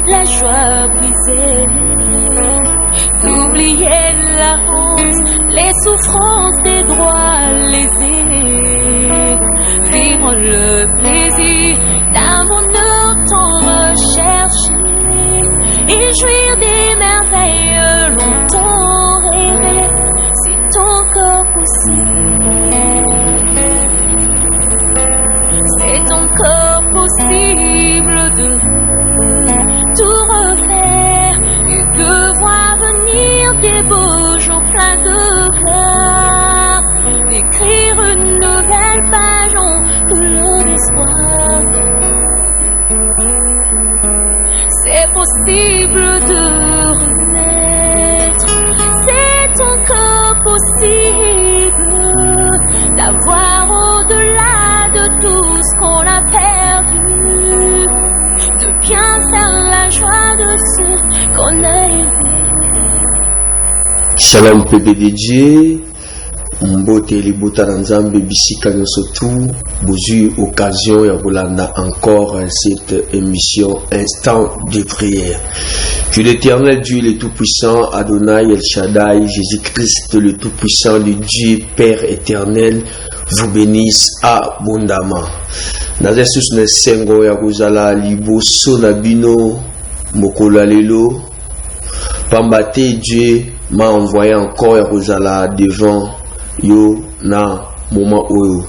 la joie brisée, d'oublier la honte, les souffrances des droits lésés, vivre le plaisir d'un bonheur tant recherché et jouir des merveilles longtemps rêvées, c'est encore possible. C'est encore possible de tout refaire et de voir venir des beaux jours pleins de gloire, d'écrire une nouvelle page en couleur d'espoir. C'est possible de renaître, c'est encore possible d'avoir au-delà de tout ce qu'on a perdu, de bien faire la joie de ceux qu'on a aimés. Shalom PBDJ, Mbote Libota Nzambe Bisika Nyosotu, Bozu occasion ya Bolanda encore cette émission Instant de prière. Que l'Éternel Dieu le Tout-Puissant, Adonai El Shaddai, Jésus-Christ le Tout-Puissant, le Dieu Père éternel, vous bénisse abondamment. Nazesus ne sengo ya kozala liboso na bino mokola lelo. Pambate Dieu m'a envoyé encore ya kozala devant yo na moment oyo.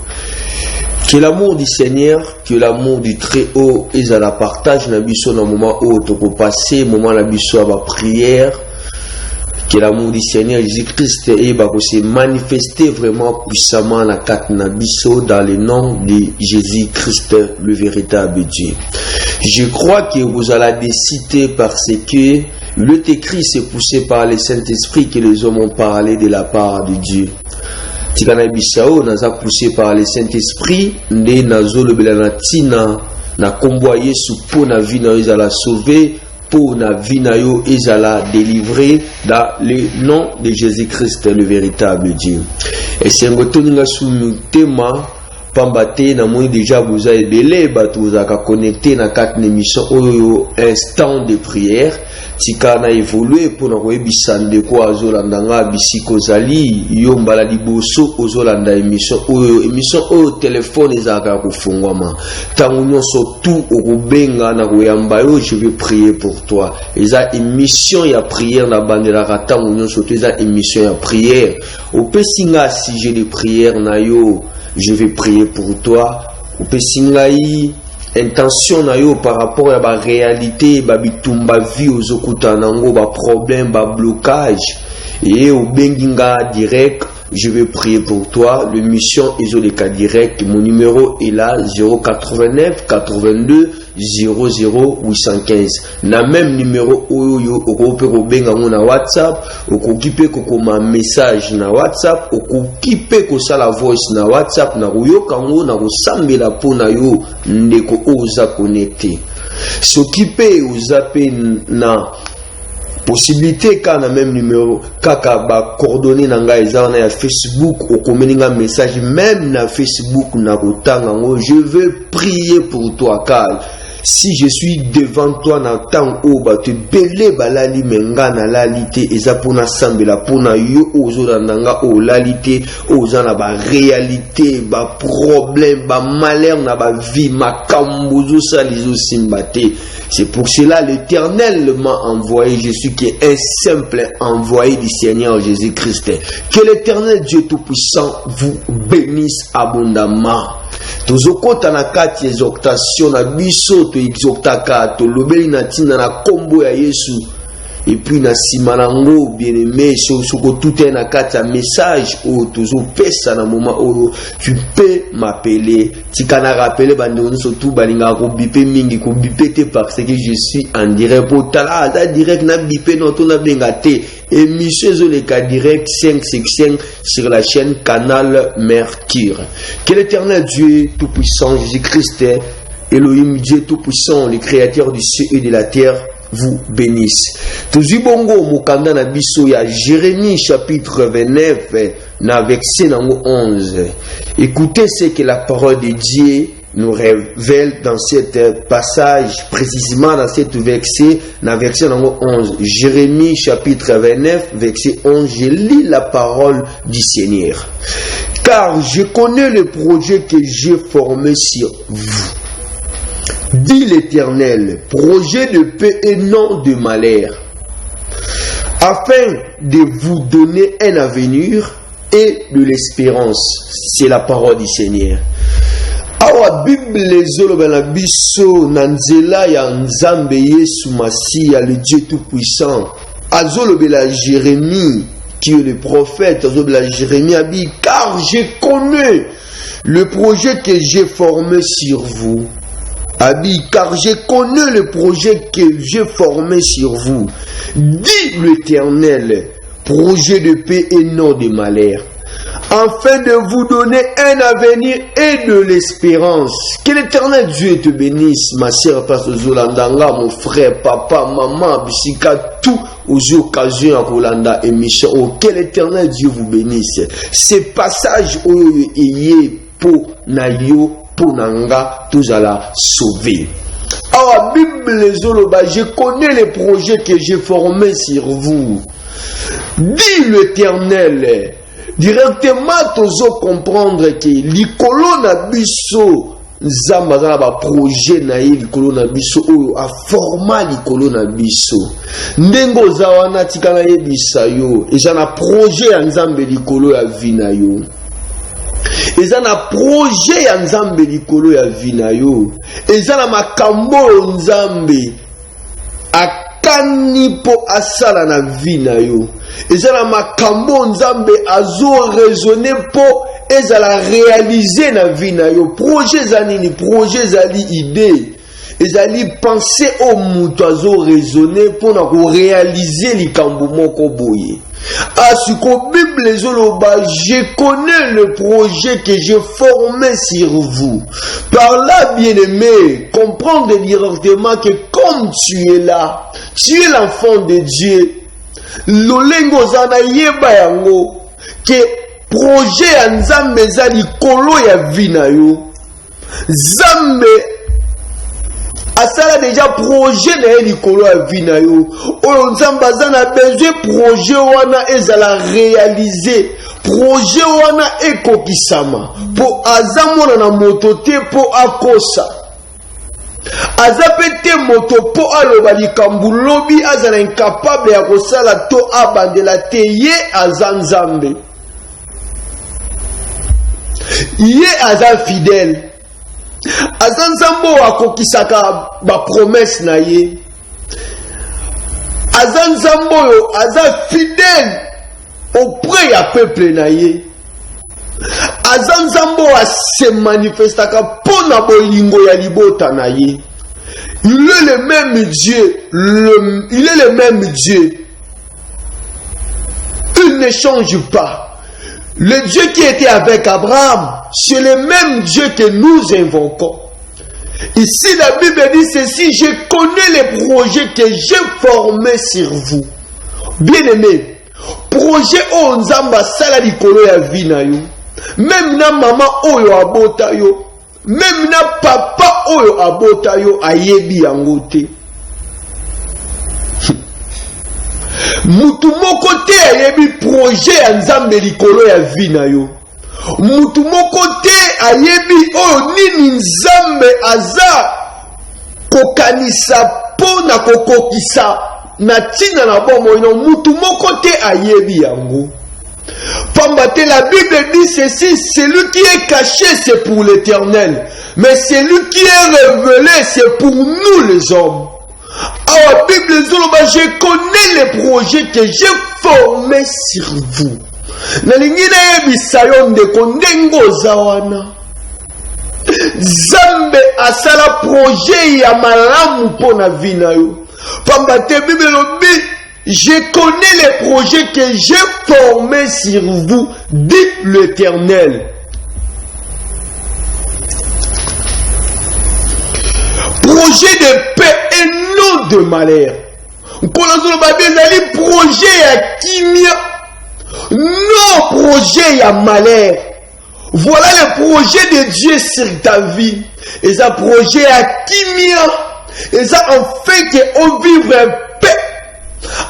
Que l'amour du Seigneur, que l'amour du Très-Haut et à la partage na biso na moment où tu peux passer moment na biso à la prière. Que l'amour du Seigneur Jésus-Christ se manifester vraiment puissamment na kat na biso dans le nom de Jésus-Christ, le véritable Dieu. Je crois que vous allez décider parce que le écrit s'est poussé par le Saint-Esprit que les hommes ont parlé de la part de Dieu. Tikana bisao naza poussé par le Saint-Esprit nde nazo lobela na tina na kombo Yesu po na vie na yo ezala sauver, po na vie na yo ezala délivrer dans le nom de Jésus-Christ le véritable Dieu. Et c'est ngotoninga sunu tema pambate na moi déjà vous avez belé bato vous a connecté na quatre émissions oyo instant de prière. Tika na évolué pour na koyebisa ndeko azolanda nga bisiko zali yo mbala liboso ozolanda émission oyo téléphone ezaka kufungwama tangu nyonso tout okubenga na koyamba yo je vais prier pour toi. Eza émission ya prière na bandelaka tangu nyonso eza émission ya prière opesinga sujet de prière na yo je vais prier pour toi. Opesinga intention na yo par rapport à la réalité, ba bitumba vie ozokuta nango ba problème, ba blocage et au benginga direct, je vais prier pour toi. Le mission Ezoleka direct, mon numéro est là 089 82 00 815. Na même numéro oyo okope benga na WhatsApp, okokipe kokoma message na WhatsApp, okokipe ko sala voice na WhatsApp na yoka ngo na kosambela pona yo ndeko oza connecté. S'occuper ozape na possibilité quand na même numéro kaka ba coordonnées na ngai ezana ya Facebook okomeninga message même na Facebook na kotanga ngo je veux prier pour toi car si je suis devant toi na temps où ba te belé balali menga na lalité eza pona sambela pona yo ozolanda o lalité ozana ba réalité ba problème ba malheur na ba vie makambuzo salizo simbate. C'est pour cela l'Éternel m'a envoyé. Je suis un simple envoyé du Seigneur Jésus-Christ. Que l'Éternel Dieu Tout-Puissant vous bénisse abondamment. Tozokota na kati exhortation na biso to exhortaka to lobeli na tina na kombo ya Yesu. Et puis na simanango bien aimé soko tout un akata message ou toujours pesa na moment où tu peux m'appeler tikana rappeler bandoni surtout balinga ko bipe mingi ko bipete parce que je suis en direct pour tala da direct na bipe non to na bengate émission Ezoleka direct 565 sur la chaîne Canal Mercure. Que l'Éternel Dieu Tout-Puissant Jésus-Christ Elohim Dieu Tout-Puissant le créateur du ciel et de la terre vous bénisse. Toujours bongo mukanda na biso ya Jérémie chapitre 29 na verset 11. Écoutez ce que la parole de Dieu nous révèle dans cet passage, précisément dans cet verset, dans verset 11. Jérémie chapitre 29, verset 11, je lis la parole du Seigneur. Car je connais le projet que j'ai formé sur vous, dit l'Éternel, projet de paix et non de malheur, afin de vous donner un avenir et de l'espérance. C'est la parole du Seigneur. Awa Bible zolobela biso nanzela ya Nzambe Yesu Masiya, le Dieu tout-puissant. Azolobela Jérémie, qui est le prophète, azolobela Jérémie abi, car je connais le projet que j'ai formé sur vous. Abi, car je connais le projet que j'ai formé sur vous, dit l'Éternel, projet de paix et non de malheur, afin de vous donner un avenir et de l'espérance. Que l'Éternel Dieu te bénisse, ma sœur Pastor Zolandanga, mon frère, papa, maman, bisika, tout aux occasions à Rolanda émission. Oh, que l'Éternel Dieu vous bénisse. Ces passages où il est pour Nayo, pour Nanga, tous à la sauver. Ah, Bible Zoloba, je connais les projets que j'ai formés sur vous, dit l'Éternel. Directement, tozo comprendre que l'ikolo na biso nzamba za ba projet na ye l'ikolo na biso oyo a forma l'ikolo na biso ndengo za wana tikana ye bisayo eza na projet ya nzambe l'ikolo ya vina yo, eza na projet ya nzambe l'ikolo ya vina yo, eza na makambo nzambe akani po asala na vina yo, ezala makambo nzambe azo raisonner po ezala réaliser na vie na yo. Projet zanini, projet zali idée, ezali penser au mutu azo raisonner po na ko réaliser likambo moko boye. Asuko Bible zoloba, je connais le projet que j'ai formé sur vous. Par là, bien-aimé, comprendre directement que comme tu es là, tu es l'enfant de Dieu. Lolengo zana yeba yango ke projet ya nzambe za likolo ya vina yo. Nzambe asala déjà projet na likolo ya vina yo. Oyo nzambe zana besoin projet wana ezala réaliser. Projet wana ekokisama po azamona na moto te po akosa. Azapete moto po aloba likambu lobi azala incapable ya kosala to abandela te ye azanzambe. Ye aza fidèle. Azanzambo akokisaka ba promesse na ye. Azanzambo yo aza fidèle auprès ya peuple na ye. Azanzambo a se manifestaka pona bolingo ya libota na ye. Il est le même Dieu, il est le même Dieu. Il ne change pas. Le Dieu qui était avec Abraham, c'est le même Dieu que nous invoquons. Ici la Bible dit ceci, je connais les projets que j'ai formés sur vous. Bien-aimés, projet o nzamba sala likolo ya vie na yo. Même na maman oyo abota yo, même na papa oyo abota yo ayebi yango te. Mutu moko te ayebi projet ya nzambe likolo ya vie na yo. Mutu moko te ayebi oyo nini nzambe aza kokanisa po na kokokisa na tina na bomo ino. Mutu moko te ayebi yango. Pambate, la Bible dit ceci, celui qui est caché c'est pour l'Éternel, mais celui qui est révélé c'est pour nous les hommes. Alors Bible zoloba, je connais les projets que j'ai formés sur vous. Nalingina yebisayo ndeko ndengo zawana. Zambe asala projet ya malamu po na vina yo. Pambate Bible lobi, je connais les projets que j'ai formés sur vous, dit l'Éternel. Projet de paix et non de malheur. Projet à kimia, non projet à malheur. Voilà le projet de Dieu sur ta vie. Et ça projet à kimia. Et ça en fait que on vive en paix.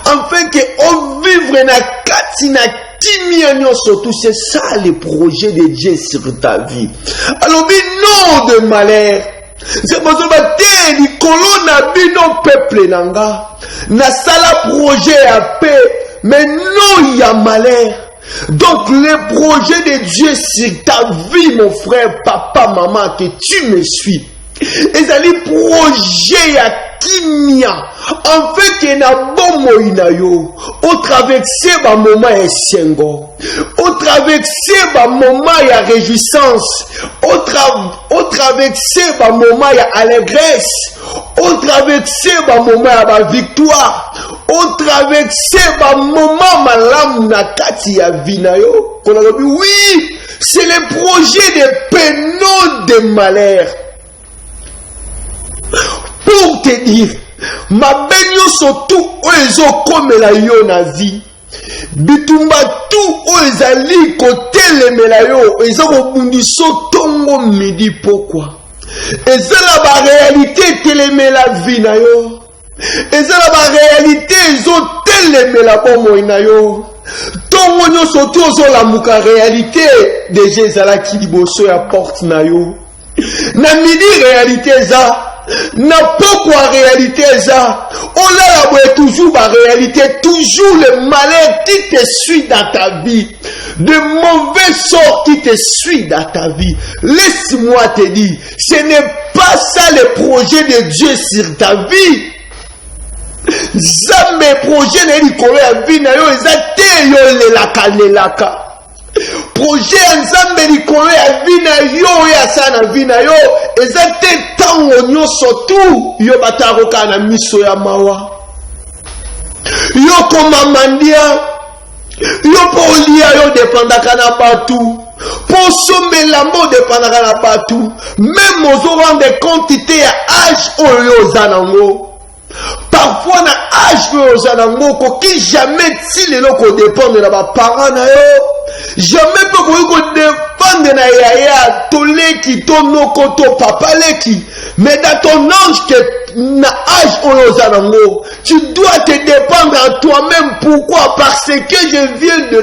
En fait que on vive na katina kimia surtout. C'est ça le projet de Dieu sur ta vie. Alors non de malheur. C'est pour ça que les colons bino peuple nanga. Na sala projet à paix. Mais non il y a malheur. Donc le projet de Dieu sur ta vie, mon frère, papa, maman, que tu me suis. Et ça les projets à kimia. En fait, il y a un bon moyen. Au traverser un moment et sengo. Au traverser un moment il y a réjouissance. Au traverser un moment il y a allégresse. Au traverser un moment il y a victoire. Au traverser un moment malam na kati ya vinayo. Oui, c'est le projet de pénaux de malheur. Pour te dire, ma benyo surtout oezo comme la yo na vie. Bitumba tout oezali kote le melayo. Ezo kobundiso tongo midi pourquoi? Eza la ba réalité teleme la vie na yo. Eza la ba réalité ezo teleme la bomo na yo. Tongo nyo surtout ozo la muka réalité de Jézala ki liboso ya porte na yo. Na midi réalité eza. Na pourquoi réalité ça? On a toujours la réalité, toujours le malheur qui te suit dans ta vie, de mauvais sorts qui te suit dans ta vie. Laisse-moi te dire, ce n'est pas ça le projet de Dieu sur ta vie. Jamais projet n'est licoré à vie na yo, ezate yo lelaka. Projet nzambe likolo ya vina yo ya sana vina yo ezate tango nyoso tu yo bataroka na miso ya mawa yo koma mandia yo polia yo dependaka na batu po sombela mo dependaka na batu même ozo rendre compte te ya âge oyo zanango. Parfois na âge oyo zanango koki jamais ti lelo ko dépendre na ba parents na yo. Jamais peut ko dépendre na yaya toleki tonoko to papa leki. Mais dans ton âge que na âge oyo zanango, tu dois te dépendre à toi-même. Pourquoi? Parce que je viens de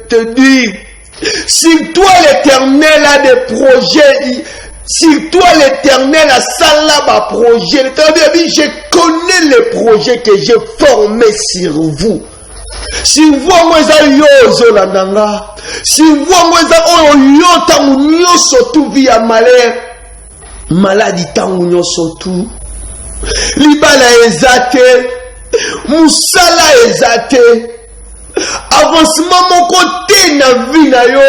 te dire, si toi l'Éternel a des projets, si toi l'Éternel a ça là-bas projet, l'Éternel dit, je connais les projets que j'ai formés sur vous. Si vous moi ça yozo la nanga, si vous moi ça oyo tangu nyoso tu via malheur, maladie tangu nyoso tu, libala ezate, musala ezate, avancement mon côté na vie na yo.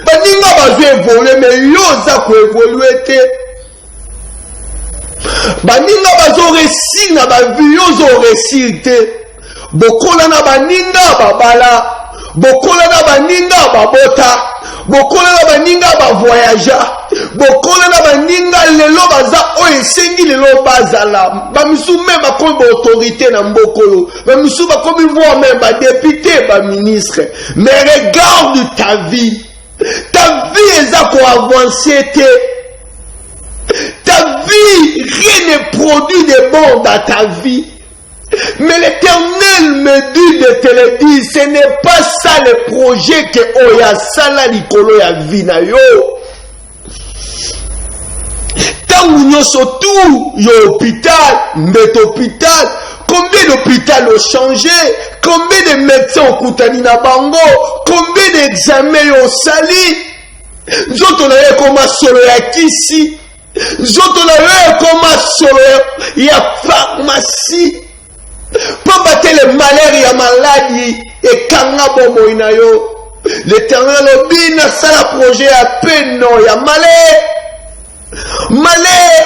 Baninga bazo évoluer mais yoza ko évoluer te. Baninga bazo réussir na ba vie yozo réussir te. Bokola na baninga babala, bokola na baninga babota, bokola na baninga bavoyager, bokola na baninga lelo baza o esengi lelo bazala, bamisu même bakomi ba autorité na mbokolo, bamisu bakomi voir même ba député, ba ministre. Mais regarde ta vie eza ko avancer te. Ta vie, rien ne produit de bon dans ta vie. Mais l'Éternel me dit de te le dire, ce n'est pas ça le projet que Oya Sala Likolo ya vina yo. Tangu nyoso tout, yo hôpital, met hôpital, combien d'hôpitaux ont changé, combien de médecins ont koutani na bango, combien d'examens ont sali. Zoto na ye koma solo ya kisi, zoto na ye koma solo ya pharmacie. Pour battre le malheur et la maladie et kanga bomo inayo. L'Éternel obine ça la projet à peine non ya malheur.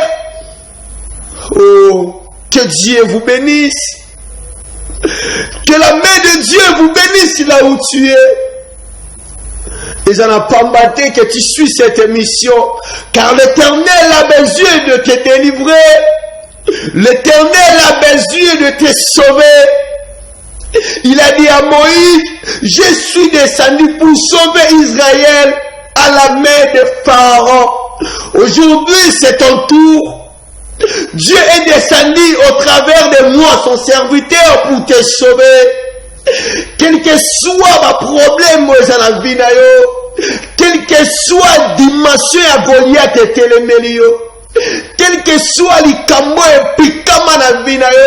Oh, que Dieu vous bénisse. Que la main de Dieu vous bénisse là où tu es. Et ça n'a pas battu que tu suis cette émission, car l'Éternel a besoin de te délivrer. L'Éternel a besoin de te sauver. Il a dit à Moïse, je suis descendu pour sauver Israël. à la main de Pharaon. Aujourd'hui, c'est ton tour. Dieu est descendu au travers de moi, son serviteur, pour te sauver. Quel que soit ma problème, quel que soit dimension à Goliath et Télémélio, quel que soit les cambo et pikama na vie na yo,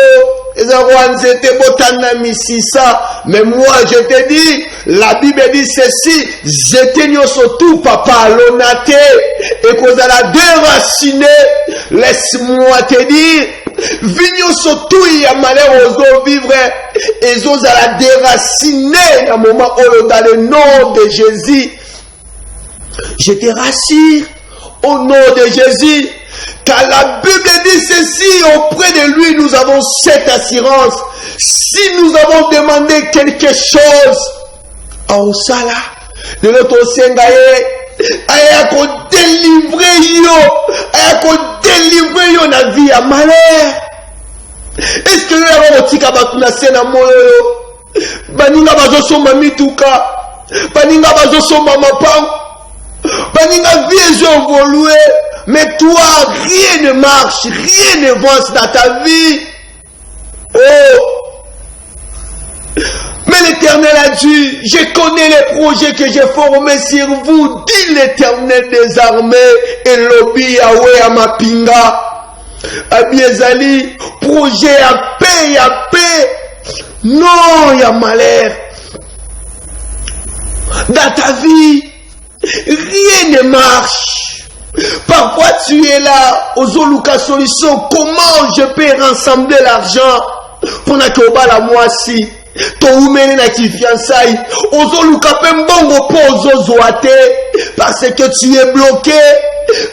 mais moi je te dis, la Bible dit ceci, j'étais surtout papa l'onate et qu'on a déraciné, laisse-moi te dire, vigno surtout il y a malheur aux vivre et ils ont la déraciné dans le moment où dans le nom de Jésus. Je te rassure au nom de Jésus, car la Bible dit ceci, auprès de lui nous avons cette assurance. Si nous avons demandé quelque chose à Osala, de notre Sengaye, aya ko délivrer yo na vie à malheur. Est-ce que nous avons tika bakuna sena moyo? Baninga bazo soma mituka, baninga bazo soma mapang, baninga vie évolué. Mais toi, rien ne marche, rien ne avance dans ta vie. Oh! Mais l'Éternel a dit, je connais les projets que j'ai formés sur vous, dit l'Éternel des armées, et l'Obi Yahweh Amapinga. Abiezali, projet à paix, non, il y a malheur. Dans ta vie, rien ne marche. Parfois tu es là, aux Oluka solution, comment je peux rassembler l'argent pour que la moisi, ton oumene na ki fiançailles, aux Oluka pembongo pour zoate, parce que tu es bloqué,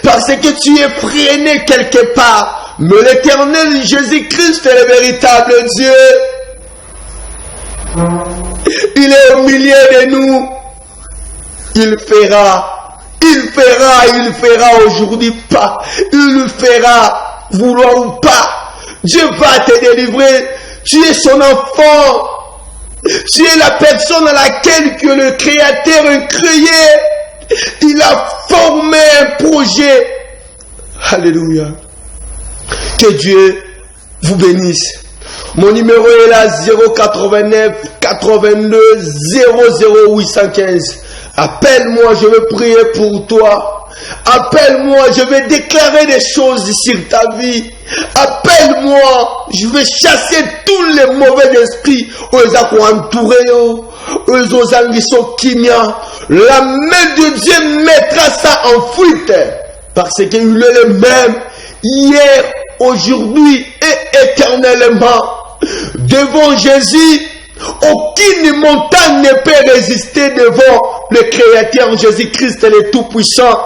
parce que tu es freiné quelque part. Mais l'Éternel Jésus-Christ est le véritable Dieu. Il est au milieu de nous. Il fera aujourd'hui pas. Il le fera, vouloir ou pas. Dieu va te délivrer. Tu es son enfant. Tu es la personne à laquelle que le Créateur a créé. Il a formé un projet. Alléluia. Que Dieu vous bénisse. Mon numéro est là 089 82 00 815. Appelle-moi, je vais prier pour toi. Appelle-moi, je vais déclarer des choses sur ta vie. Appelle-moi, je vais chasser tous les mauvais esprits. La main de Dieu mettra ça en fuite. Parce qu'il est le même hier, aujourd'hui et éternellement. Devant Jésus, aucune montagne ne peut résister devant le Créateur Jésus-Christ, le Tout-Puissant.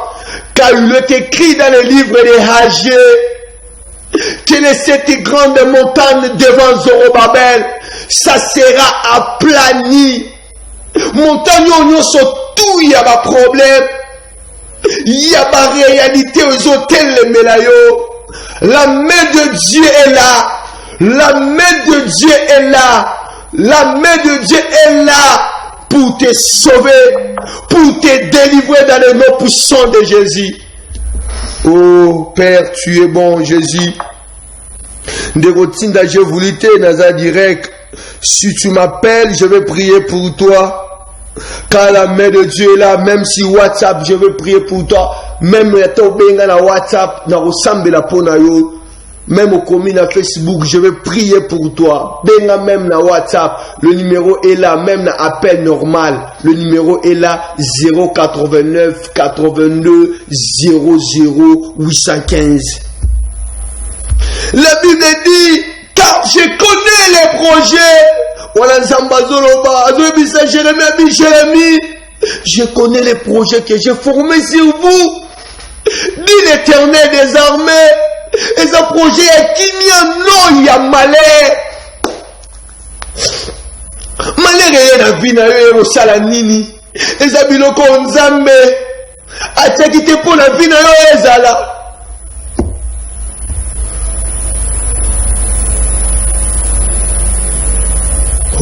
Car il est écrit dans le livre des Haggai que cette grande montagne devant Zorobabel, ça sera aplani. Montagne où tout il y a un problème. Il y a une réalité aux hôtels les Mélayo. La main de Dieu est là. La main de Dieu est là. La main de Dieu est là pour te sauver, pour te délivrer dans le nom puissant de Jésus. Oh Père, tu es bon, Jésus. De routine, je voulais te dans direct. Si tu m'appelles, je vais prier pour toi. Car la main de Dieu est là, même si WhatsApp, je vais prier pour toi. Même na WhatsApp, na ressemble la ponayo. Même au commun à Facebook, je vais prier pour toi. Benga même na WhatsApp, le numéro est là, même na appel normal. Le numéro est là, 089 82 00 815. La Bible dit, car je connais les projets. Voilà Zambazoloba, Jérémie. Je connais les projets que j'ai formés sur vous. Dit l'Éternel des armées. Et ce projet est qui non, il y a malheur. Malheur est la vie na yo au salanini. Et ça biloko nzambe. Atia qui te pour la vie na yo ezala.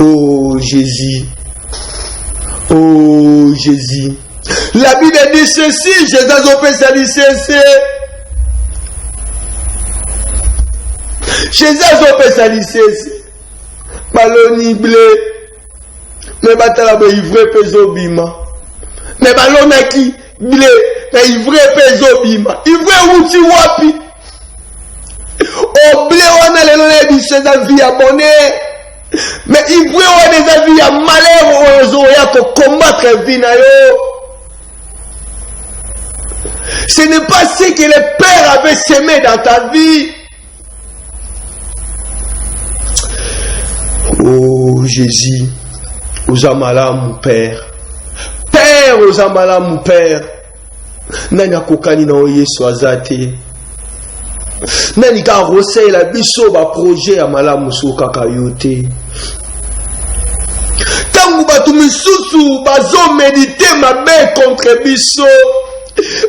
Oh Jésus. Oh Jésus. La Bible dit ceci, Jésus a ceci. Jésus a ceci. Baloni blé. Mais batala ba ivre peso bima. Mais balona ki blé, mais ivre peso bima. Ivre uti wapi. O blé wana lelo na biso za vie abonné. Mais ivre wana des vie ya malheur ozo ya ko combattre vie na yo. Ce n'est pas ce que le Père avait semé dans ta vie. Oh Jésus, aux amala mon Père. Père aux amala mon Père. Nani kokani na Yesu azate. Nani ka rosé la biso ba projet ya malamu soka kayote. Tangu batu misusu bazo méditer mabe contre biso.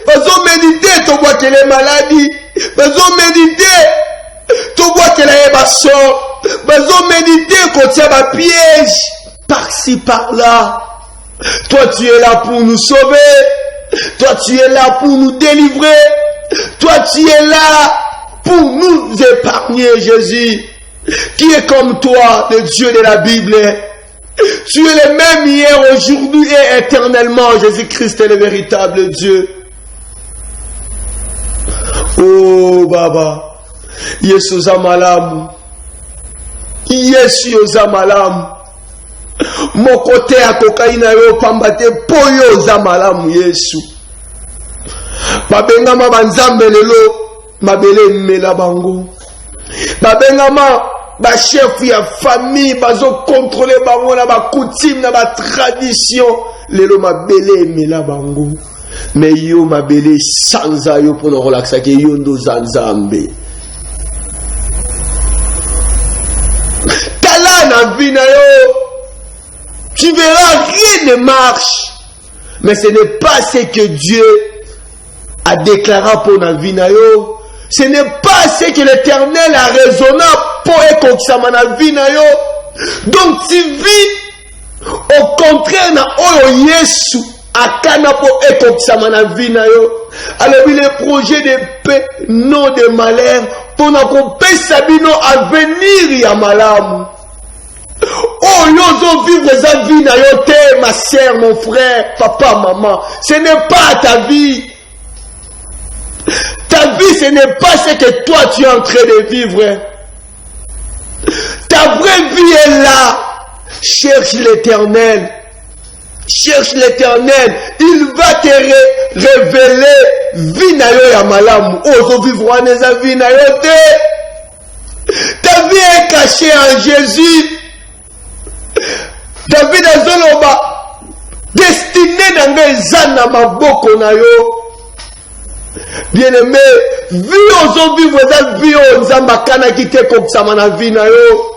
Bazo méditer to bois que les maladies. Bazo méditer to bois que les bassons. Bazo méditer contre ma piège. Par-ci par-là. Toi tu es là pour nous sauver. Toi tu es là pour nous délivrer. Toi tu es là pour nous épargner, Jésus. Qui est comme toi, le Dieu de la Bible. Tu es le même hier, aujourd'hui et éternellement. Jésus-Christ est le véritable Dieu. Oh Baba. Yesu zamalamu. Yesu zamalamu. Mon côté à cocaïna yo pambate poyo zamalamu Yesu. Babengama banzambe lelo mabele mela bango. Babengama ba chef ya famille bazo contrôler bango na ba coutume na ba tradition lelo mabele mela bango. Mais yo mabele sanza yo pour nous relaxer que yo ndo zanzambe. Tala na vie na yo. Tu verras rien ne marche. Mais ce n'est pas ce que Dieu a déclaré pour la vie na yo. Ce n'est pas ce que l'Éternel a raisonné pour la vie na yo. Donc tu vis au contraire na oyo Yesu akana pour la vie na yo. Alors les projets de paix, non de malheur, pour qu'on puisse sabino à venir ya malamu. Oh, yo vivre sa vie na yo te, ma sœur, mon frère, papa, maman. Ce n'est pas ta vie. Ta vie, ce n'est pas ce que toi tu es en train de vivre. Ta vraie vie est là. Cherche l'Éternel. Cherche l'Éternel. Il va te révéler vie na yo ya malamu. Oh, zo vivre sa vie na yo te. Ta vie est cachée en Jésus. David azoloba destiné dans zana maboko na yo. Bien-aimé, vie ozo vivre za vie o nzamba kana kite kokisama na vie na yo.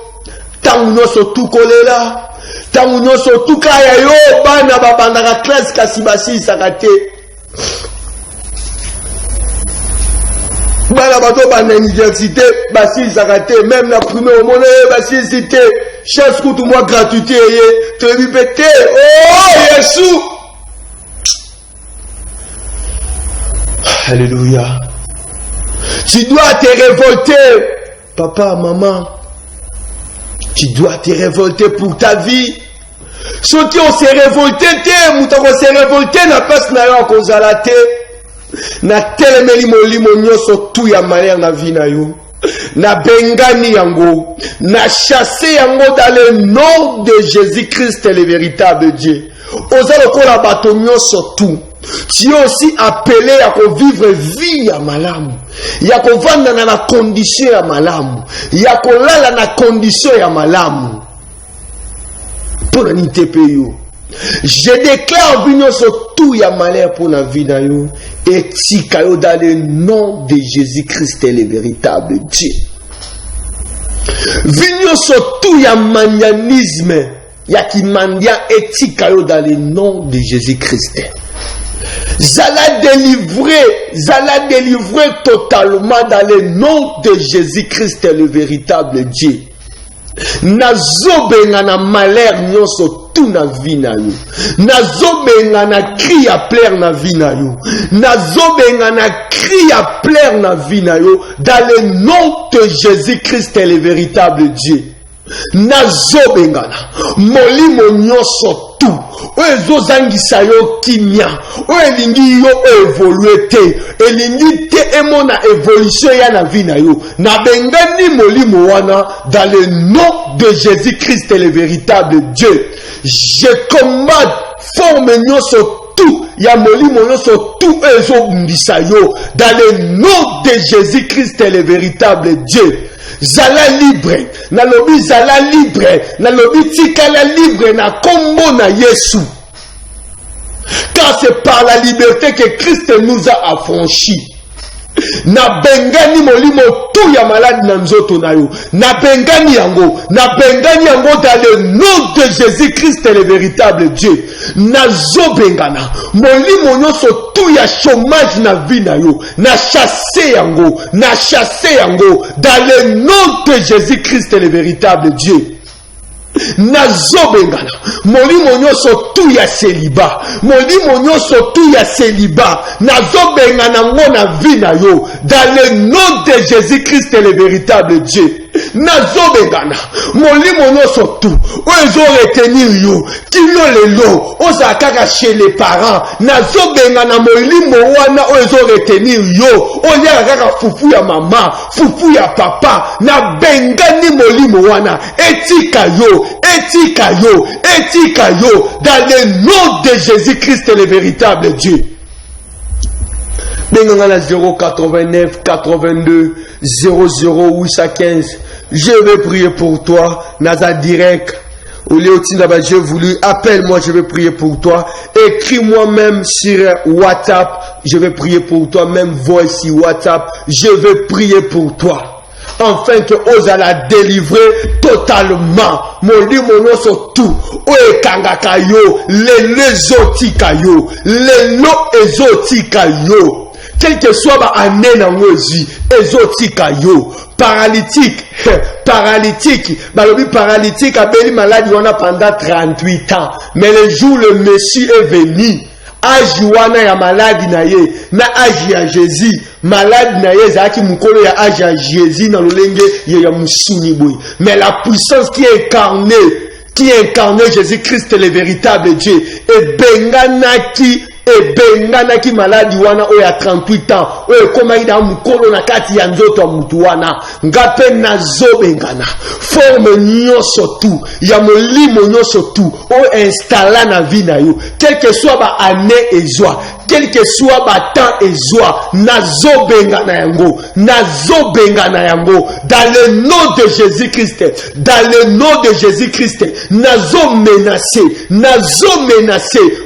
Tangu noso tukolela, tangu noso tukaya yo bana babanda ka classe kasi basi sakate. Bana bato bana université basi sakate, même na primaire au monde basi cité. Chaque coup tout moi gratuité te répéter oh Jésus. Alléluia. Tu dois te révolter papa maman. Tu dois te révolter pour ta vie. Ceux qui ont se révolté mutako se révolté na place na yo kozala te. Na telemeli molimo nyoso tu ya malheur na vie na yo. Na bengani yango, na chassé yango dans le nom de Jésus-Christ, le véritable Dieu. Ozalo kola batonyo surtout. Tu es aussi appelé à vivre vie à malamu. Ya ko vanda na la condition ya malamu. Ya ko lala na condition ya malamu. Pour nite peyo. Je déclare vigno sur tout ya malheur pour la vie na yo. Et tikayo dans le nom de Jésus-Christ, le véritable Dieu. Vigno sur tout ya manianisme. Ya ki mandia et tikayo dans le nom de Jésus-Christ. Zala délivrer totalement dans le nom de Jésus-Christ, le véritable Dieu. nazobenga na malheur nyonso tout na vie na yo, nazobenga na cri à plaire na vie na yo, nazobenga na cri à plaire na vie na yo, dans le nom de Jésus-Christ le véritable Dieu. Nazobenga na molimo nyonso tout oyo ezozangisa yo kimia oyo elingi yo évolue te elingi te emona évolution ya na vie na yo, nabengani molimo wana dans le nom de Jésus-Christ le véritable Dieu. Je commande forme nyonso tout ya molimo nyonso tout ezobundisa yo dans le nom de Jésus-Christ le véritable Dieu. Zala libre, nalobi zala libre, nalobi tikala libre na kombo na Yesu. Car c'est par la liberté que Christ nous a affranchis. Na bengani molimo tout ya malade na nzoto na yo, na bengani yango dans le nom de Jésus-Christ le véritable Dieu. Na zobengana molimo nyonso tout ya chômage na vie na yo, na chasser yango dans le nom de Jésus-Christ le véritable Dieu. Nazobengana molimo nyonso tout ya célibat, nazobengana ngona vie na yo dans le nom de Jésus-Christ le véritable Dieu. Nazobengana molimo nyonso tout ozo retenir yo kilo lelo oza kaka chez les parents, nazobengana molimo wana ozo retenir yo olia kaka fufu ya mama, fufu ya papa, na bengani molimo wana etika yo dans le nom de Jésus-Christ le véritable Dieu. Bengana 089 82 00 815. Je vais prier pour toi. Naza direct. Au lieu de j'ai voulu, appelle-moi, je vais prier pour toi. Écris-moi même sur WhatsApp. Je vais prier pour toi. Même voice sur WhatsApp. Je vais prier pour toi. Enfin que osa la délivrer totalement. Molimo nyonso tout oyo ekangaka yo lelo ezotika yo, lelo ezotika yo, quel que soit ba année nango ezwi ezotika yo. Paralytique, balobi paralytique abeli malade wana pendant 38 ans, mais le jour le Messie est venu, âge wana ya malade na ye na âge ya Jésus, malade na ye zaki mukolo ya âge ya Jésus na lolenge ya musuni boy, mais la puissance qui est incarnée Jésus-Christ le véritable Dieu, et benganaki maladi wana oya 38 ans oyo koma ida mukolo na kati ya nzoto mutu wana ngape nazobengana forme nyonso tu ya molimo nyonso tu o installa na vie na yo, quel que soit ba année ezwa, quel que soit ba temps ezwa, nazobengana yango dans le nom de Jésus-Christ, nazomenacer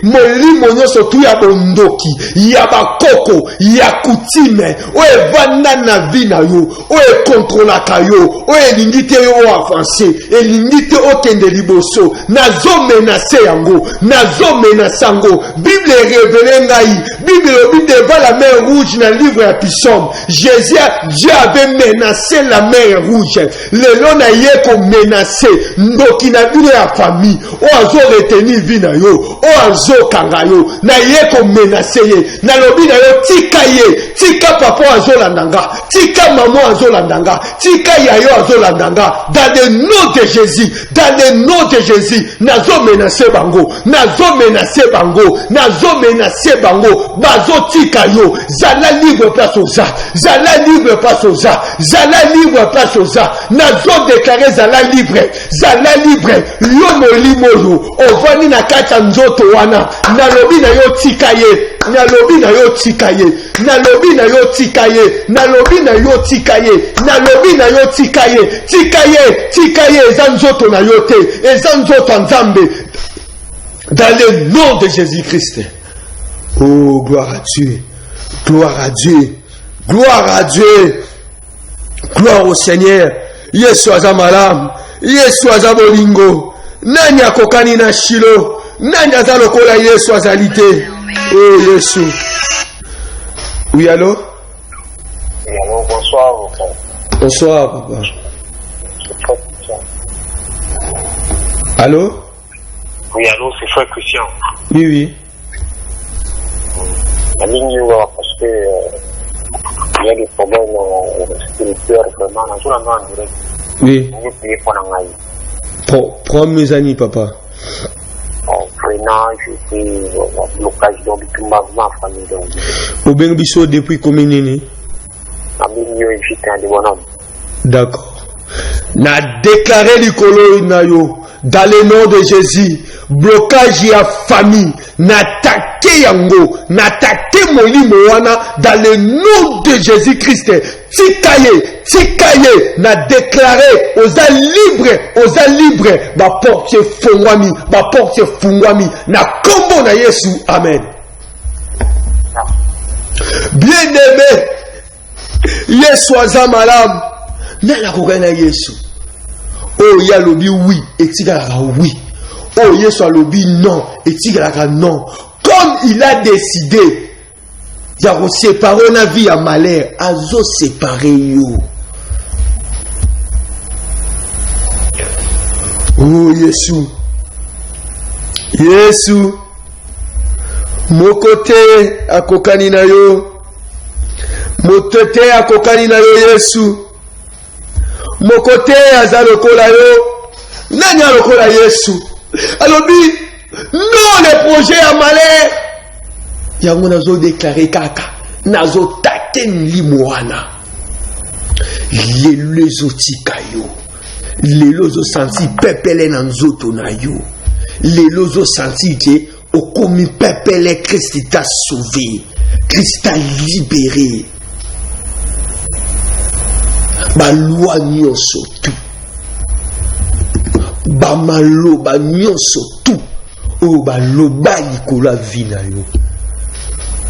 molimo nyonso tu ya bondoki, ya bakoko, ya kutime oyo vanda na vie na yo, oyo kontrolaka yo, oyo elingi te yo avancer, elingi te okende liboso, nazomenacer yango. Bible révélé ngai, Bible obi devant la mer rouge na livre ya Psaume, Dieu avait menacé la mer rouge. Lelo na ye ko menacer ndoki na bino ya famille, o azo retenir vie na yo, o azo kanga yo, na ye ko menacer ye, na lobi na yo tika papa azo landanga, tika maman azo landanga, tika yayo azo landanga, dans le nom de Jésus, nazo menacer bango, bazo tika yo, zala libre place aux za, nazo déclarer zala libre, yo molimo yo, ovani na kata nzoto wana, nalobi na yo tika ye, eza nzoto na yo te, eza nzoto nzambe, dans le nom de Jésus-Christ. Oh, gloire à Dieu, gloire au Seigneur. Yesu azamalam, Yesu azabolingo, nani akokani na Shilo, nani azalokola Yesu azalite. Oh Yesu. Oui, allô? Oui, allô, bonsoir. Bonsoir, papa. Allô? Oui, allô, c'est Frère Christian. Oui, oui. La ligne, parce que il y a des problèmes spirituels, vraiment, on a en direct. Oui. On est payé pour l'engager. Prends mes amis, papa. Maintenant, je fais l'occasion de tout ma famille. Au Benbiso depuis combien d'années? D'accord. Na déclaré l'icolo nayo dans le nom de Jésus. Blocage ya famille. N'attaquer yango. N'attaquer molimo wana dans le nom de Jésus-Christ. Tikaye. N'a déclaré aux libres. Ma porte fungwami. Na kombo na Yesu. Amen. Bien aimé. Yesu azamalam. Nana kokana Yesu. Oh ya lobi oui, etikala oui. Oh Yesu a lobi non, etikala non. Comme il a décidé, il a séparé la vie à malheur, azo séparé yo. Oh Yesu. Mon côté à kokani na yo. Motote à kokani na yo Yesu. Mon côté aza lokola yo. Nani a lokola Yesu. Alors dit, non le projet à malheur. Yango nazo déclaré kaka. Nazo taken limwana. Lelo zotika yo. Lelo zo senti pepele na nzoto na yo. Lelo zo senti que okomi pepele Christ t'a sauvé. Christ t'a libéré. Ba loi nyonso tout. Ba maloba nyonso tout. O ba loba likola vina yo.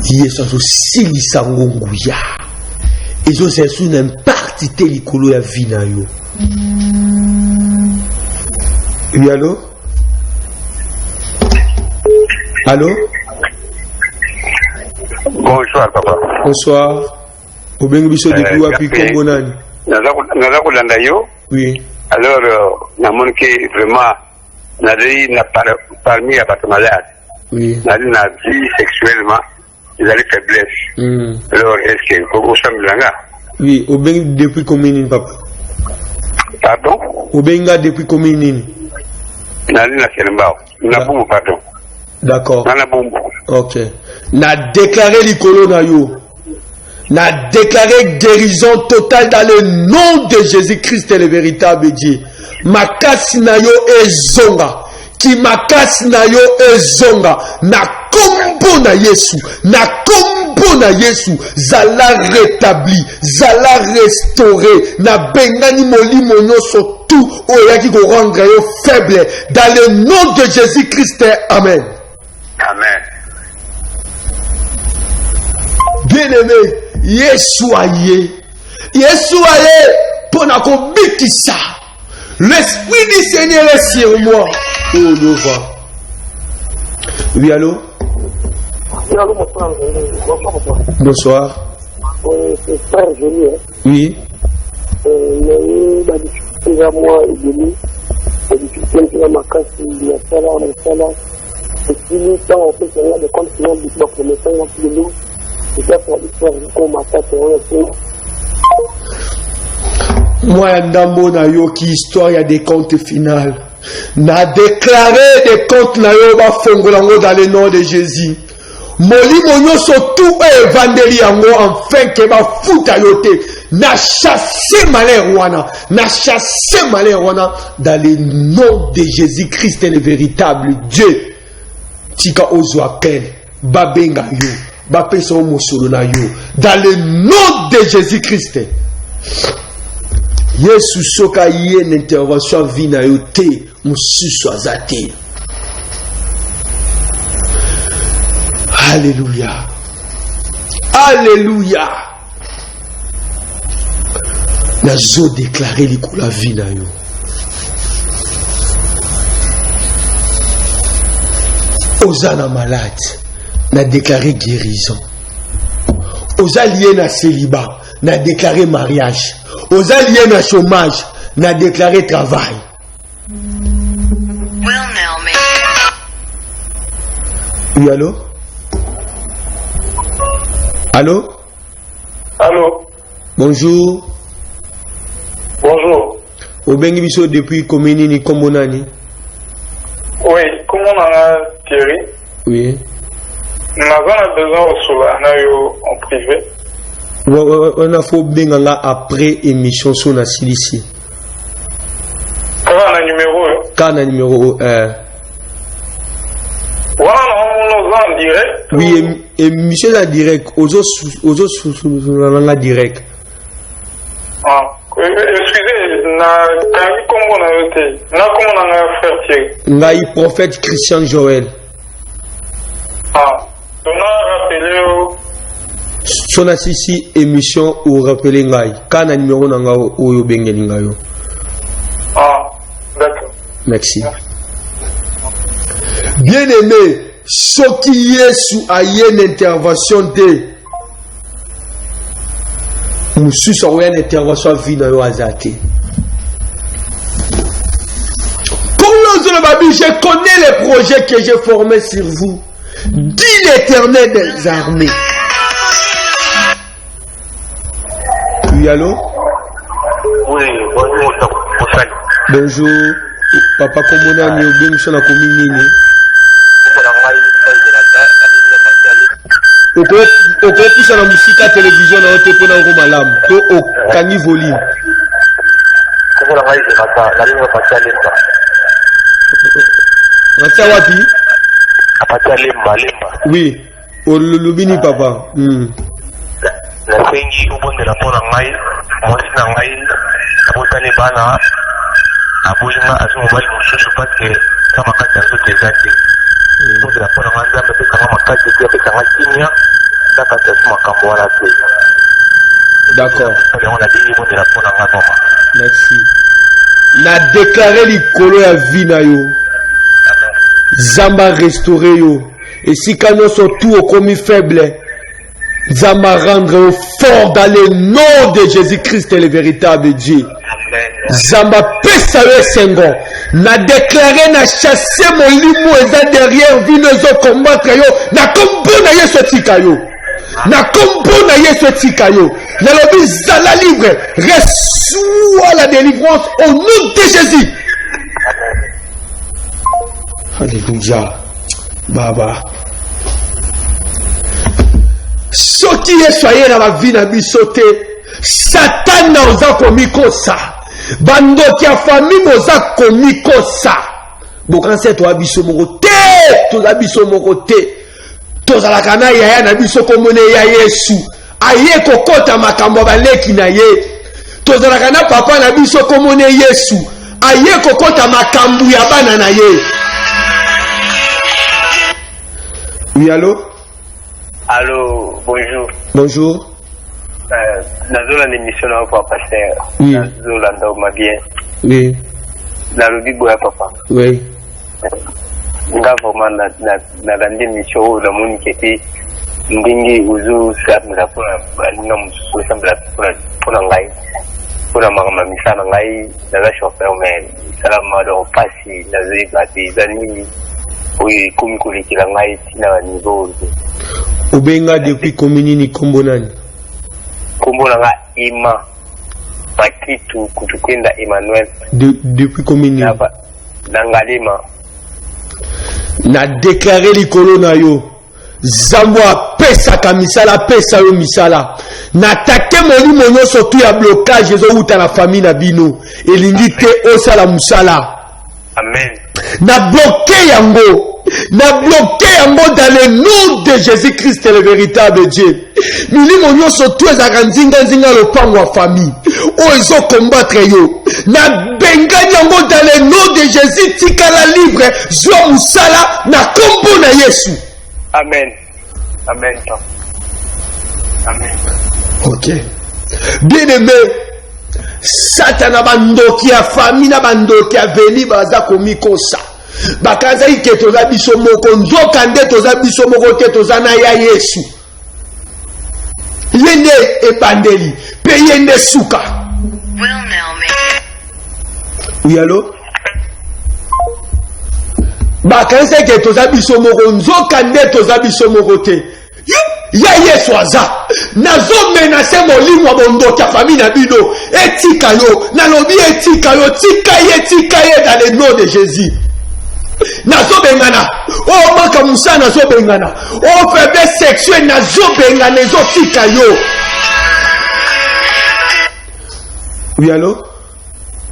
Yesu azo silisa ngonguya. Ezo sensu n'imparti te likolo ya vina yo. Oui, allô? Allô? Bonsoir, papa. Bonsoir. Au Bengubiso de Koua, puis Kombonani. Nazakulanda yo. Oui. Alors, namon que vraiment, n'a parmi à votre malade. Oui. N'a vie sexuellement, ils avaient faiblesse. Alors, est-ce que vous semblez là? Oui, au Bengue depuis combien de papa? Pardon? Au Benga depuis combien de pardon. D'accord. Ok. N'a déclaré l'icolo na yo. N'a déclaré guérison totale dans le nom de Jésus-Christ, le véritable Dieu. Makasi na yo ezonga. Ki makasi na yo ezonga. Na kombo na Yesu. Na kombo na Yesu. Zala rétabli. Zala restauré. Na bengani molimo nyonso tout. Oyaki ko rendre yo faible. Dans le nom de Jésus-Christ. Amen. Amen. Bien-aimé. Yesu aye pona ko bikisa. L'esprit du Seigneur est sur moi. Oh Nova. Oui, allô? Bonsoir. C'est frère Joli. Oui. Il y a eu la difficulté à moi et Joli. La difficulté à ma casse, il y a ça là, on est ça là. Et puis, nous, quand on fait ça, le compte final du bloc, le médecin, on a plus de nous. Moi, ndambo na yo qui histoire ya des comptes finales. Na déclaré des comptes na yo ba fongolango dans le nom de Jésus. Molimo nyonso tout evangeli yango enfin que ba futa yote. Na chasser malheur wana. Na chasser malheur wana dans le nom de Jésus-Christ le véritable Dieu. Tika ozo appel babenga yo. Dans le nom de Jésus-Christ. Yesu soka yé n'intervention vina yote mususu azate. Alléluia. Alléluia. Nazo déclaré likola vina yo. Osana malade. N'a déclaré guérison. Aux alliés na célibat, n'a déclaré mariage. Aux alliés na chômage, n'a déclaré travail. Oui, allô? Allô? Allô? Bonjour. Bonjour. Obengi biso depuis commune ni Kombonani. Oui, comment on a Thierry? Oui. Nous avons besoin au Solanayo en privé. On a fait benga après émission sur la Silici. Quand on a numéro? Quand on a numéro Voilà, on a en direct. Oui, émission en direct. Aux autres direct. Ah, excusez, comment on a été? Comment on a fait Thierry? Ngai prophète Christian Joël. Ah, on a rappelé au. Son assisi émission ou rappeler ngai. Quand on a numéro nanga ou bengeli ngayo. Ah, d'accord. Merci. Bien aimé, ce qui est sous une intervention de Moussou sur une intervention vina yo azate. Je connais les projets que j'ai formés sur vous. Dit l'Éternel des armées. Oui, allô? Oui, bonjour, bonjour. Papa Komona ni obeng sur la commune. Oko pisa na musika télévision na ote pona ngo malamu to okani volume. Comment on a été la ligne va passer à l'Emba. Natia wapi? À partir de l'Emba. Oui. Olulubini papa. La sengi ubon de la pona ngai, moi na ngai, abotani bana. Abuyima azumubali mushushu parce que kama kati azote zake. Ubon de la pona ngai mpe kama makati pia pe kama kimia. D'accord. Merci. Na déclaré l'icolo ya vina yo. Zamba restauré yo. Et si quand surtout au commis faible, Zamba rendre fort dans le nom de Jésus-Christ le véritable Dieu. Zamba pesa yo sengo. Na déclaré na chasser mon limo eza derrière vino zo combattre yo. Na kombona yeso tika yo. Na kombo na yeso tika yo. Na lobi zala libre. Reçois la délivrance au nom de Jésus. Alléluia. Baba. Soki yeso aye na ba vie na bisote. Satan na oza komikosa. Bando kia famille moza komikosa. Bokanse to abiso moko te. To abiso moko te. Tozala kana yaya na biso komone ya Yesu aye kokota makambo baleki na ye. Tozala kana papa na biso komone Yesu aye kokota makambo ya bana na ye. Oui, allô? Allô, bonjour. Bonjour. Nazola l'émission na papa pasteur. Oui. Nazola ndoma bien. Oui. Na lobi boya papa. Oui. Nga vraiment na lande mission oyo namoni kete ndenge ozosambela mpona baninga mosusu osambela mpona ngai mpona makambo ya misala na ngai naza chauffeur mais misala malo mpasi nazoyeba te eza nini oyo ekomi kolekela ngai ntina na niveau oyo te. Obenga depuis commune ni kombo nani? Kombo na nga Ima Makitu kutukwenda Emmanuel. Depuis commune na Ngalema. Na déclaré likolo na yo Zambo apesaka misala apesa yo misala na take molimo nyonso tu ya blocage ezouta na famille na bino elingi te osala musala. Amen. Na bloqué yango dans le nom de Jésus-Christ le véritable Dieu. Milimo nyonso tu ezaka nzinga lopango wa famille o ezo combattre yo na benga yango dans le nom de Jésus tikala libre zo musala na kombo na Yesu. Amen. Amen. Amen. Ok. Bien aimé, Satan bandoki ya famille na bandoki ya veni baza komikosa. Bakaza ike toza biso moko nzoka nde toza biso moko te toza na ya Yesu. Yende ebandeli pe yende suka. Oui, allô? bakanisa ke toza biso moko nzoka nde toza biso moko te ya Yesu aza nazo menase molimo bondoki ya famille na bino etika yo nalobi etika yo tika ye dans le nom de Jésus nazo bengana o maka musa nazo bengana o faiblesse sexuelle nazo bengana ezo tika yo. Oui, allô?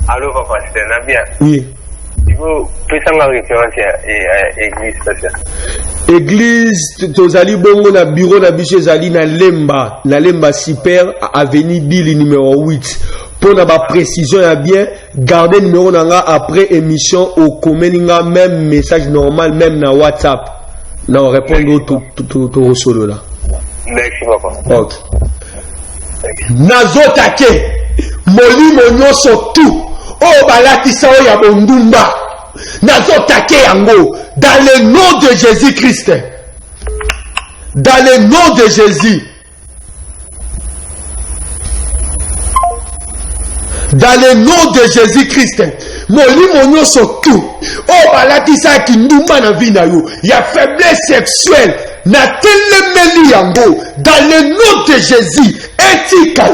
Allô, papa, c'est bien. Oui. Il faut faire la référence à l'église, c'est ça. Église, tozali bongo na bureau na biso ezali na Lemba Super, avenue Billy numéro 8. Pour na ba précision ya bien, gardez numéro nanga après émission au komeninga même message normal même na WhatsApp. Na on répondre tout solo là. Merci papa. OK. Nazotake molimo nyoso tu o balatisa o ya bondumba nazotake yango dans le nom de Jésus-Christ, dans le nom de Jésus, dans le nom de Jésus-Christ. Molimo nyoso tu o balatisa kindumba na vie na yo ya faiblesse sexuelle na telemeli yango dans le nom de Jésus. Etika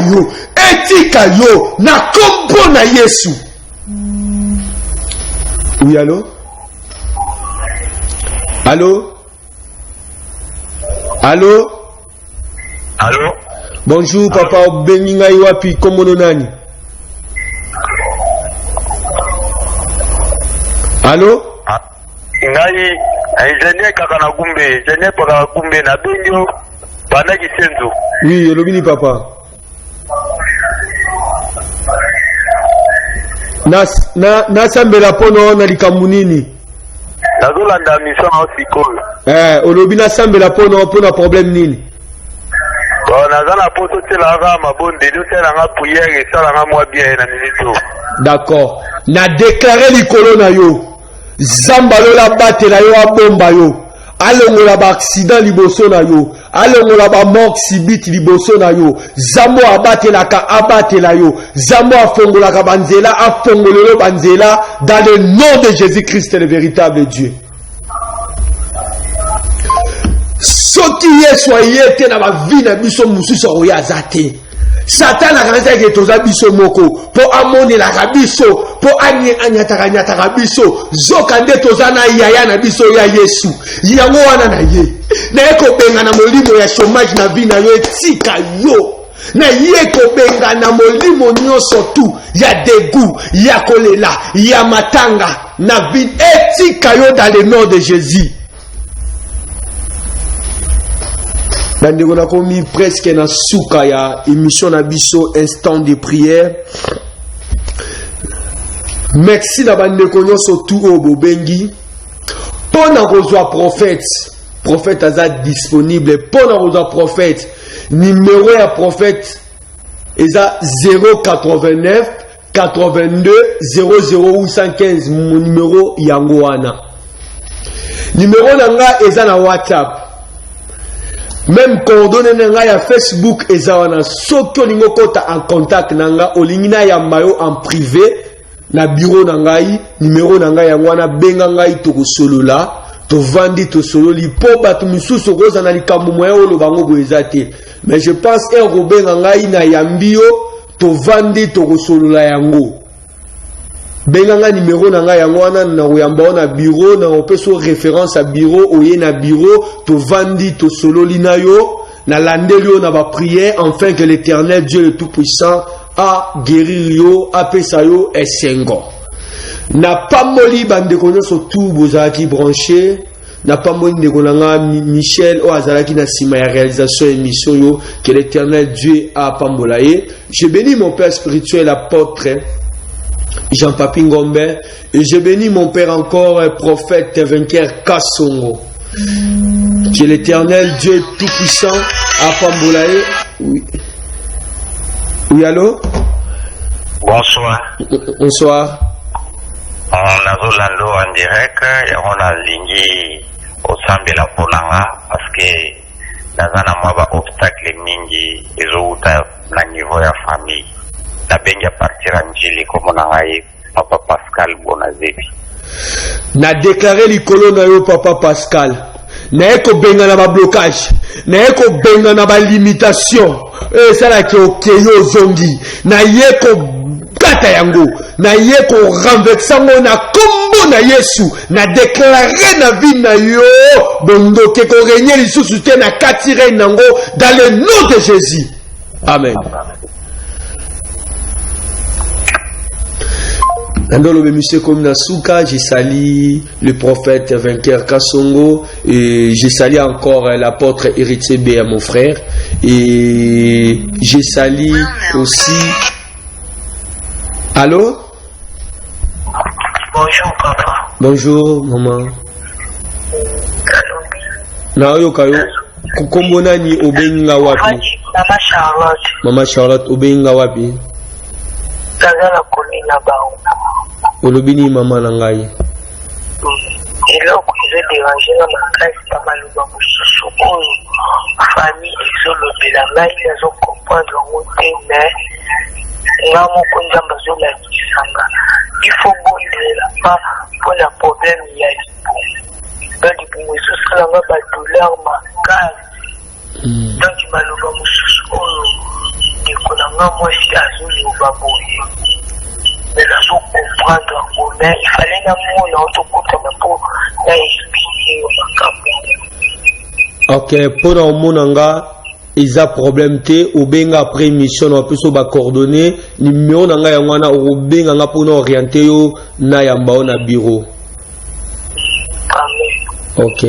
yo na kombo na Yesu. Oui, allô? Allô? Allô? Allô? Bonjour, papa Beninga Iwapi, komono nani? Allô? Ngai ingénieur kakana gumbe, ingénieur pakana gumbe na benyo bana kisenzo. Oui, elobini papa. Na sambela pono na likambu nini? Nazolanda mission na sikoyo. Olobi na sambela pono pona problème nini? Nazana poto tela nga mabonde do tela nga prière sala nga mwa bien na minito. D'accord. Na déclarer likolo na yo. Zamba lola batela yo abomba yo. Alongola ba accident liboso na yo, alongola ba mort subite liboso na yo, zambo abatela yo, zambo afongolaka banzela afongolelo banzela dans le nom de Jésus-Christ le véritable Dieu. Soki Yesu ayete na ba vie na biso mususu oya azate. Satan akanza ke toza biso moko po amone la rabiso po anyata rabiso zoka nde toza na yaya na biso ya Yesu yango wana na ye na eko benga na molimo ya chômage na vie na yo etika yo na ye ko benga na molimo nyonso tu ya dégoût ya kolela ya matanga na vie etika yo dans le nom de Jésus. Bandeko na komi presque na suka ya émission na biso instant de prière. Merci na bandeko nyonso tu o bobengi. Pona kozwa prophète aza disponible. Pona kozwa prophète numéro ya prophète eza 089 82 00815 mon numéro yango wana. Numéro nanga eza na WhatsApp. Même coordonnées nanga ya Facebook ezawana soki olingo kota en contact nanga olingina ya mayo en privé na bureau nangai numéro nanga ya wana benga ngai to solola to vandi to sololi po batu misusu koza na likambo moya olobango boezate mais je pense robenga ngai na yambio to vandi to solola yango benga nga numéro nanga yango wana na oyamba na bureau na opeso référence à bureau oye na bureau to vandi to sololi na yo na landeli yo na ba prière afin que l'Éternel Dieu le Tout-Puissant a guéri yo apesa yo esengo na pamoli bandeko nyonso tout bozalaki branché na pamoli ndeko nanga Michel o azalaki na sima ya réalisation émission yo que l'Éternel Dieu a pambola ye. Je bénis mon père spirituel apôtre Jean-Papi Ngombe et je bénis mon père encore prophète vainqueur Kassongo. Que l'Éternel Dieu Tout-Puissant a pambolaé. Oui. Oui, allô? Bonsoir. Bonsoir. On a Zolando en direct et on a lingi au Sambela Ponanga parce que nazana mwaba obstacle mingi ezouta na niveau ya famille. Na bengi a partir njili comme on a papa Pascal Bonazebi. Na déclaré likolo na yo papa Pascal. Na eko benga na ba blocage. Na eko benga na ba limitation. Ça là qui okeyo zongi. Na yeko kata yango. Na yeko renverser ngo na kombo na Yesu. Na déclaré na vie na yo bondo ke ko régner lisusu te na katire nango dans le nom de Jésus. Amen. Dans le monsieur comme Nasuka, j'ai sali le prophète vainqueur Kassongo et j'ai sali encore l'apôtre héritier B à mon frère et j'ai sali aussi. Allô? Bonjour papa. Bonjour maman. Na yo kayo kukombona ni obenga wapi? Mama Charlotte. Mama Charlotte obenga wapi? Tazala kolina bao. Olobini mama na ngai. Eloko ezodérange na makasi pa maloba mosusu oyo famille ezolobela ngai nazokomprendre yango te mais nga moko nzambe azolakisanga ifo bondela pa mpona problème ya libumu balibumu ezosalanga badouleur makasi donc maloba mosusu oyo ndeko na nga mwasi azoloba boye mais là faut comprendre mais il fallait la mona autokuta pour la expliquer ok pour na monanga isa problème te obenga après mission na peso ba coordonner numéro na nga ya ngwana obenga nga pour na orienter yo na yamba na bureau. Ok.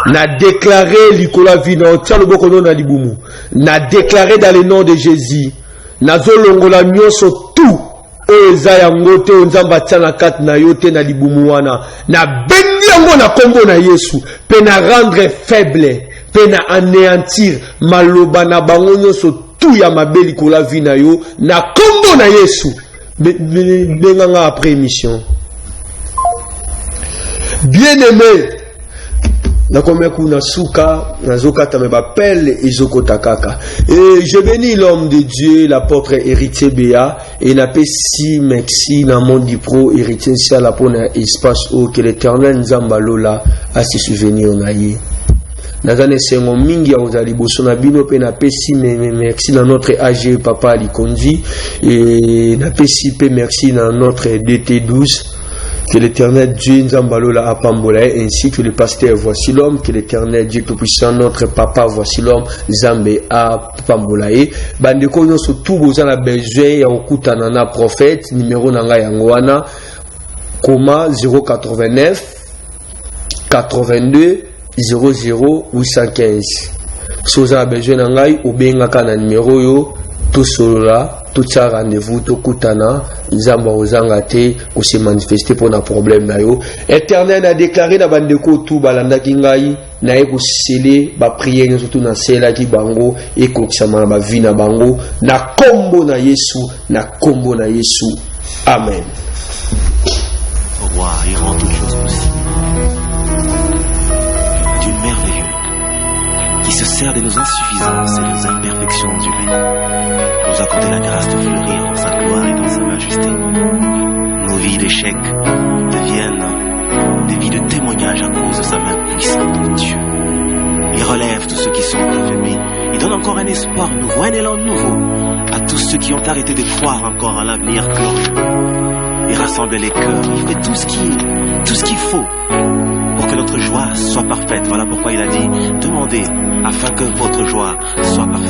Na déclaré likola vina tia le boko na libumu. Na déclaré dans le nom de Jésus. Nazolongola nyonso tout oyo eza yango te nzamba tia na kati na yo te na libumu wana na bengi yango na kombo na Yesu pe na rendre faible pe na anéantir maloba na bango nyonso tout ya mabe likola vi na yo na kombo na Yesu benga nga après émission. Bien-aimé nakomeku na suka nazokata me bapelle ezokota kaka et je bénis l'homme de Dieu l'apôtre héritier Béa et na pesi merci na Mondi Pro héritier sia la pona espace au que l'Éternel nzamba lola a se souvenir na ye nazane sengo mingi ya ozali boso na bino pe na pesi merci na notre AG papa Likondi et na pesi pe merci na notre DT12. Que l'Éternel Dieu Nzambalola Apambola ainsi que le pasteur voici l'homme, que l'Éternel Dieu Tout-Puissant notre papa voici l'homme Zambé Apambolae. Bandeko nyonso tout besoin la besoin ya okutana na prophète numéro nanga yangwana koma 089 82 00 815. Soza la besoin nangai obenga kana numéro yo tout solola tout ça rendez-vous tout kutana nzamba ozanga te ko se manifester pour na problème na yo. Éternel a déclaré na bandeko tout balanda kingai na eko sele ba prière surtout na sela ki bango e ko kisama ba vie na bango na kombo na Yesu amen. Au roi il rend toutes choses possibles. Dieu merveilleux qui se sert de nos insuffisances et de nos imperfections humaines nous accorder la grâce de fleurir dans sa gloire et dans sa majesté. Nos vies d'échecs deviennent des vies de témoignage à cause de sa main puissante, oh Dieu. Il relève tous ceux qui sont affaiblis. Il donne encore un espoir nouveau, un élan nouveau à tous ceux qui ont arrêté de croire encore à l'avenir glorieux. Il rassemble les cœurs, il fait tout ce qu'il faut pour que notre joie soit parfaite. Voilà pourquoi il a dit, demandez afin que votre joie soit parfaite.